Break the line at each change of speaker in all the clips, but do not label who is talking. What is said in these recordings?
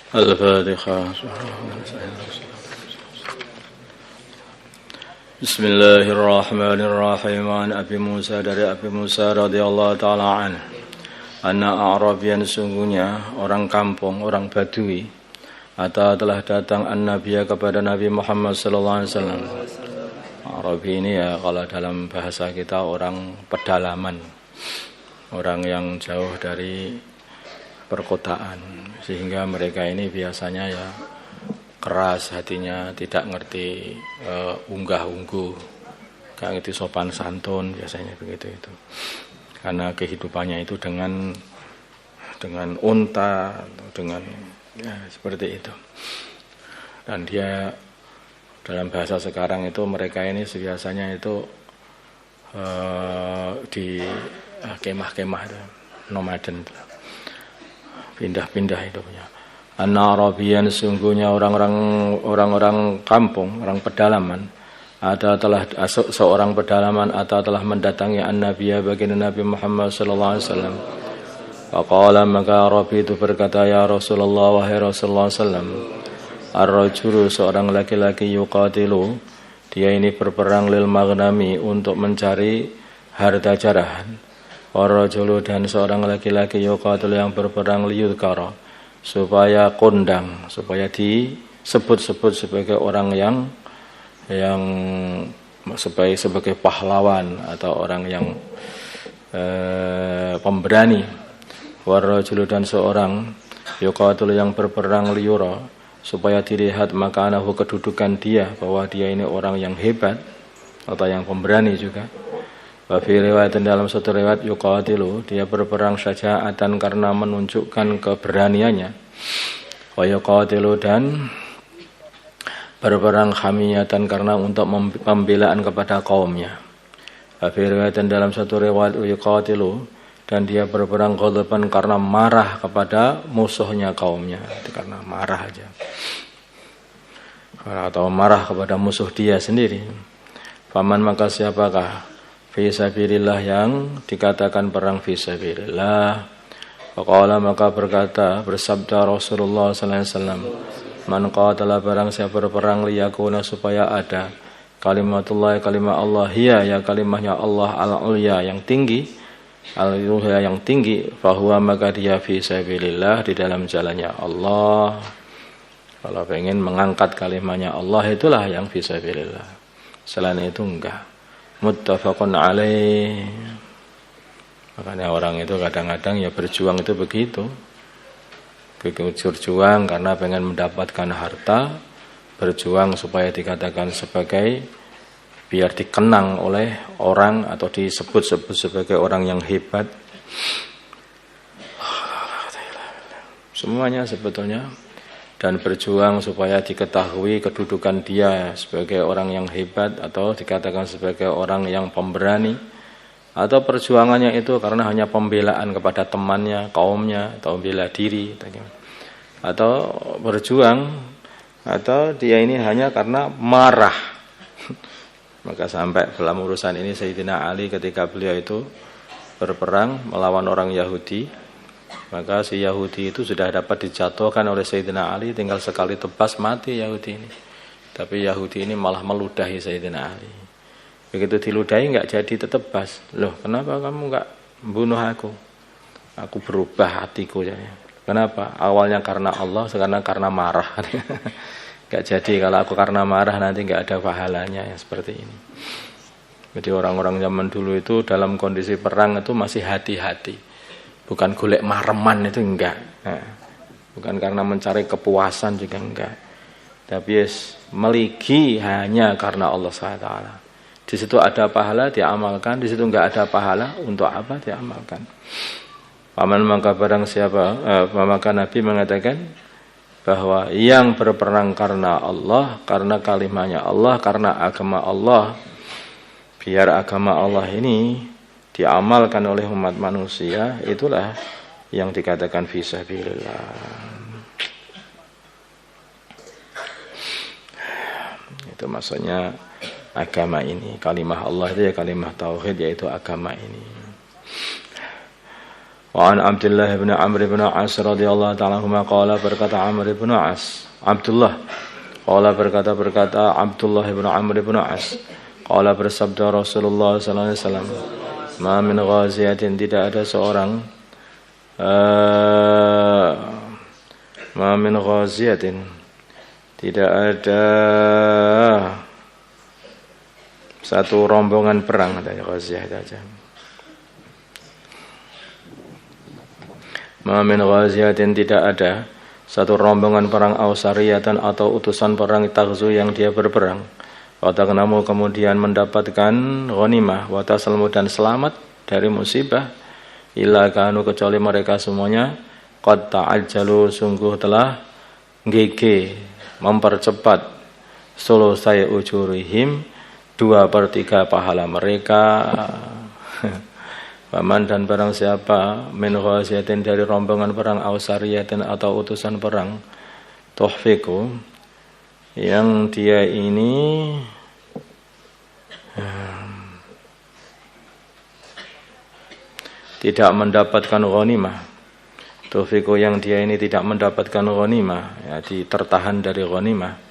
Al-Fatihah. Bismillahirrahmanirrahim. An Abi Musa, dari Abi Musa radhiyallahu taala anhu, anna Arabian, sungguhnya orang kampung, orang Badui, atau telah datang an-Nabiya kepada Nabi Muhammad sallallahu alaihi wasallam. Arabi ini ya kalau dalam bahasa kita orang pedalaman, orang yang jauh dari perkotaan, sehingga mereka ini biasanya ya keras hatinya, tidak ngerti unggah-ungguh, gak ngerti sopan santun, biasanya begitu itu. Karena kehidupannya itu dengan unta, dengan ya, seperti itu. Dan dia dalam bahasa sekarang itu mereka ini biasanya itu di kemah-kemah itu, nomaden, pindah-pindah hidupnya. An-Arabiyan, sungguhnya orang-orang kampung, orang pedalaman, atau telah seorang pedalaman atau telah mendatangi an-Nabiya baginda Nabi Muhammad sallallahu alaihi wasallam. Faqala, maka Arabi itu berkata, ya Rasulullah, wahai Rasulullah sallam, ar-rajulu, seorang laki-laki, yuqatilu, dia ini berperang, lil maghnami, untuk mencari harta jarahan. Ar-rajulu, dan seorang laki-laki, yuqatilu, yang berperang, liyudhkara, supaya kondang, supaya disebut-sebut sebagai orang yang sebagai pahlawan atau orang yang pemberani. Warrajulu, dan seorang yuqatilu, yang berperang, liyura, supaya dilihat makanahu, kedudukan dia, bahwa dia ini orang yang hebat atau yang pemberani juga. Wa fi riwayatin, dalam satu riwayat, yuqatilu, dia berperang syaja'atan, karena menunjukkan keberaniannya. Wa yuqatilu, dan berperang hamiyatan, karena untuk pembelaan kepada kaumnya. Wa fi riwayatin, dalam satu riwayat, yuqatilu, dan dia berperang ghadaban, karena marah kepada musuhnya kaumnya. Itu karena marah aja, atau marah kepada musuh dia sendiri. Faman, maka siapakah fisabilillah, yang dikatakan perang fisabilillah. Faqala, maka bersabda Rasulullah sallallahu alaihi wasallam, man qatala, barang siapa berperang, liyakuna, supaya ada kalimatullah, kalimat Allah, hiya, ya kalimahnya Allah, al-ulya, yang tinggi, al-ulya, yang tinggi, fahuwa, maka dia fisabilillah, di dalam jalannya Allah. Kalau pengen mengangkat kalimatnya Allah, itulah yang fisabilillah. Selain itu enggak. Muttafaqun alaih. Makanya orang itu kadang-kadang ya berjuang itu begitu. Berjuang karena pengen mendapatkan harta, berjuang supaya dikatakan sebagai, biar dikenang oleh orang atau disebut-sebut sebagai orang yang hebat. Semuanya sebetulnya. Dan berjuang supaya diketahui kedudukan dia sebagai orang yang hebat, atau dikatakan sebagai orang yang pemberani, atau perjuangannya itu karena hanya pembelaan kepada temannya, kaumnya, atau bela diri, atau berjuang, atau dia ini hanya karena marah. Maka sampai dalam urusan ini Sayyidina Ali ketika beliau itu berperang melawan orang Yahudi, maka si Yahudi itu sudah dapat dijatuhkan oleh Sayyidina Ali, tinggal sekali tebas mati Yahudi ini. Tapi Yahudi ini malah meludahi Sayyidina Ali. Begitu diludahi enggak jadi tetebas. Loh, kenapa kamu enggak bunuh aku? Aku berubah hatiku ya. Kenapa? Awalnya karena Allah, sekarang karena marah. Enggak jadi, kalau aku karena marah nanti enggak ada pahalanya, yang seperti ini. Jadi orang-orang zaman dulu itu dalam kondisi perang itu masih hati-hati. Bukan golek mareman, itu enggak. Bukan karena mencari kepuasan juga enggak. Tapi meligi hanya karena Allah SWT. Di situ ada pahala, diamalkan. Di situ enggak ada pahala, untuk apa diamalkan. Paman, maka barang siapa, maka Nabi mengatakan bahwa yang berperang karena Allah, karena kalimahnya Allah, karena agama Allah, biar agama Allah ini diamalkan oleh umat manusia, itulah yang dikatakan fisabilillah. Itu maksudnya agama ini. Kalimah Allah itu ya kalimah tauhid, yaitu agama ini. Wa an Abdullah bin Amr bin As radhiyallahu ta'ala anhuma qala berkata Amr bin As, Abdullah qala berkata Abdullah bin Amr bin As qala bersabda Rasulullah sallallahu alaihi wasallam, ma min ghaziyatin, tidak ada seorang ma min ghaziyatin, tidak ada satu rombongan perang, ada ghaziyah saja. Ma min ghaziyatin, tidak ada satu rombongan perang ausariyatan atau utusan perang taghzu yang dia berperang. Wa tagnamu, kemudian mendapatkan ghanimah, wa tasalmu, dan selamat dari musibah, illa kanu, kecuali mereka semuanya qad ta'ajjalu, sungguh telah gege mempercepat sulusai ujurihim, 2/3 pahala mereka. Paman, dan barang siapa min ghaziyatin, dari rombongan perang ausariyatin atau utusan perang tuhfiku, yang dia ini tidak mendapatkan ghanimah, tuhfiku, yang dia ini tidak mendapatkan ghanimah, ya, tertahan dari ghanimah,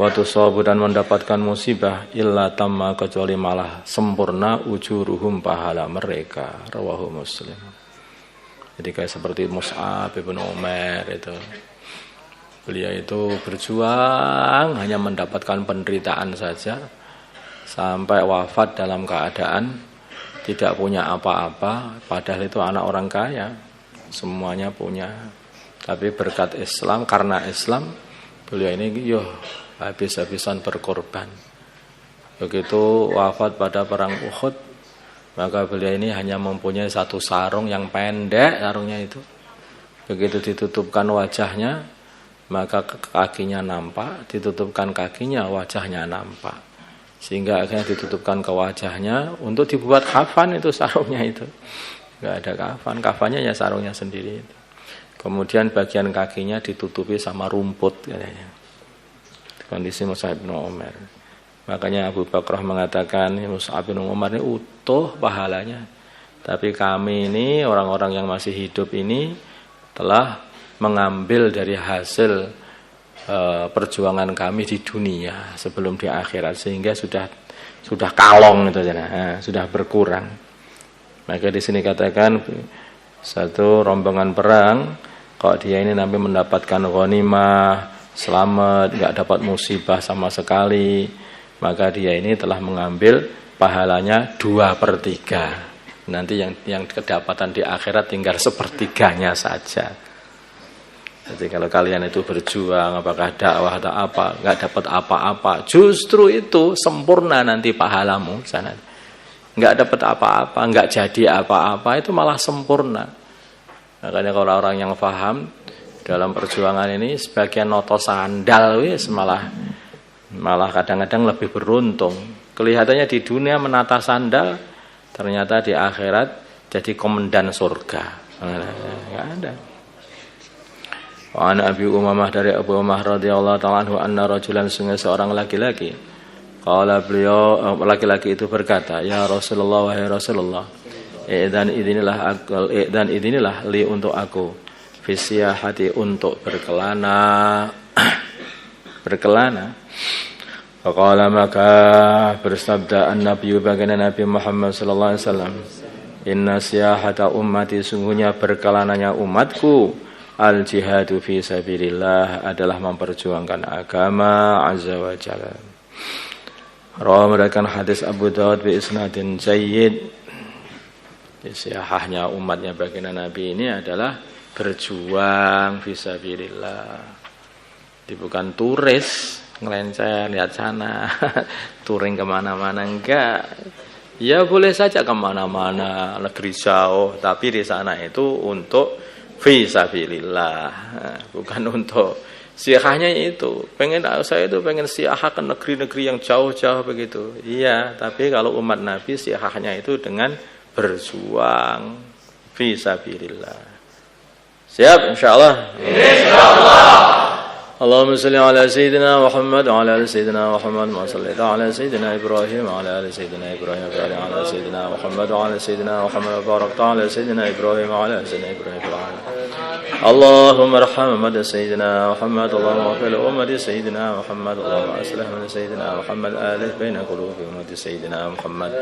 waktu sabu, dan mendapatkan musibah, illa tamma, kecuali malah sempurna ujuruhum, pahala mereka. Rawahu Muslim. Jadi kayak seperti Mus'ab bin Umair itu, beliau itu berjuang hanya mendapatkan penderitaan saja sampai wafat dalam keadaan tidak punya apa-apa, padahal itu anak orang kaya, semuanya punya. Tapi berkat Islam, karena Islam, beliau ini habis-habisan berkorban. Begitu wafat pada perang Uhud, maka beliau ini hanya mempunyai satu sarung yang pendek, sarungnya itu. Begitu ditutupkan wajahnya, maka kakinya nampak, ditutupkan kakinya, wajahnya nampak. Sehingga akhirnya ditutupkan ke wajahnya untuk dibuat kafan, itu sarungnya itu. Enggak ada kafan, kafannya ya sarungnya sendiri itu. Kemudian bagian kakinya ditutupi sama rumput katanya. Kondisi Mus'ab bin Umar. Makanya Abu Bakrah mengatakan Mus'ab bin Umar ini utuh pahalanya. Tapi kami ini, orang-orang yang masih hidup ini, telah mengambil dari hasil perjuangan kami di dunia sebelum di akhirat, sehingga sudah kalong itu, sudah berkurang. Maka di sini katakan satu rombongan perang, kok dia ini nanti mendapatkan ghanimah, selamat, enggak dapat musibah sama sekali, maka dia ini telah mengambil pahalanya 2/3. Nanti yang kedapatan di akhirat tinggal 1/3-nya saja. Jadi kalau kalian itu berjuang, apakah dakwah atau apa, enggak dapat apa-apa, justru itu sempurna nanti pahalamu sana. Enggak dapat apa-apa, enggak jadi apa-apa, itu malah sempurna. Makanya kalau orang yang paham dalam perjuangan ini, sebagian noto sandal wis malah kadang-kadang lebih beruntung. Kelihatannya di dunia menata sandal, ternyata di akhirat jadi komandan surga. Enggak ada. Wa an Abi Umamah, dari Abu Umamah radhiyallahu ta'ala anhu, anna rajulan, sungguh seorang laki-laki, qala, beliau laki-laki itu berkata, ya Rasulullah, wahai Rasulullah, idzan idinilah li untuk aku, fisiyahati, untuk berkelana. Faqala, maka bersabda an-Nabi, baginda Nabi Muhammad sallallahu alaihi wasallam, inna siyahata ummati, sungguhnya berkelananya umatku, al-jihadu fi sabilillah, adalah memperjuangkan agama azza wa jalla. Rawi meriwayatkan hadis Abu Dawud bi isnadin jayyid. Siyahahnya umatnya baginda Nabi ini adalah berjuang fi sabilillah. Bukan turis ngelencer lihat sana, touring kemana-mana, enggak. Ya boleh saja kemana-mana, negeri jauh, tapi di sana itu untuk fisabilillah, bukan untuk siahahnya itu. Saya itu pengen siah ke negeri-negeri yang jauh-jauh begitu. Iya, tapi kalau umat Nabi siahahnya itu dengan berjuang fisabilillah. Siap insyaallah. Insyaallah. اللهم صل على سيدنا محمد وعلى ال سيدنا محمد ما صليت على سيدنا ابراهيم وعلى ال سيدنا ابراهيم وبارك على سيدنا محمد وعلى سيدنا محمد وبارك على سيدنا ابراهيم وعلى ال سيدنا ابراهيم في العالمين. اللهم ارحم أمة سيدنا محمد، اللهم اغفر لأمة سيدنا محمد، اللهم اصلح من سيدنا محمد آلف بين قلوب أمة سيدنا محمد،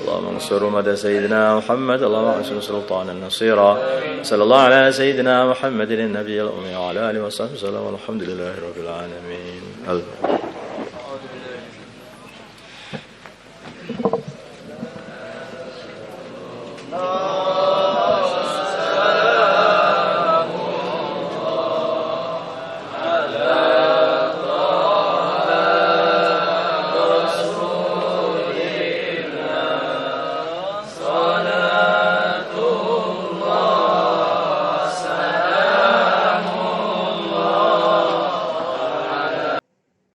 اللهم انصر أمة سيدنا محمد، اللهم انصر سلطانا نصيرا. صلى الله على سيدنا محمد النبي الأمي وعلى آله وصحبه وسلم والحمد لله رب العالمين.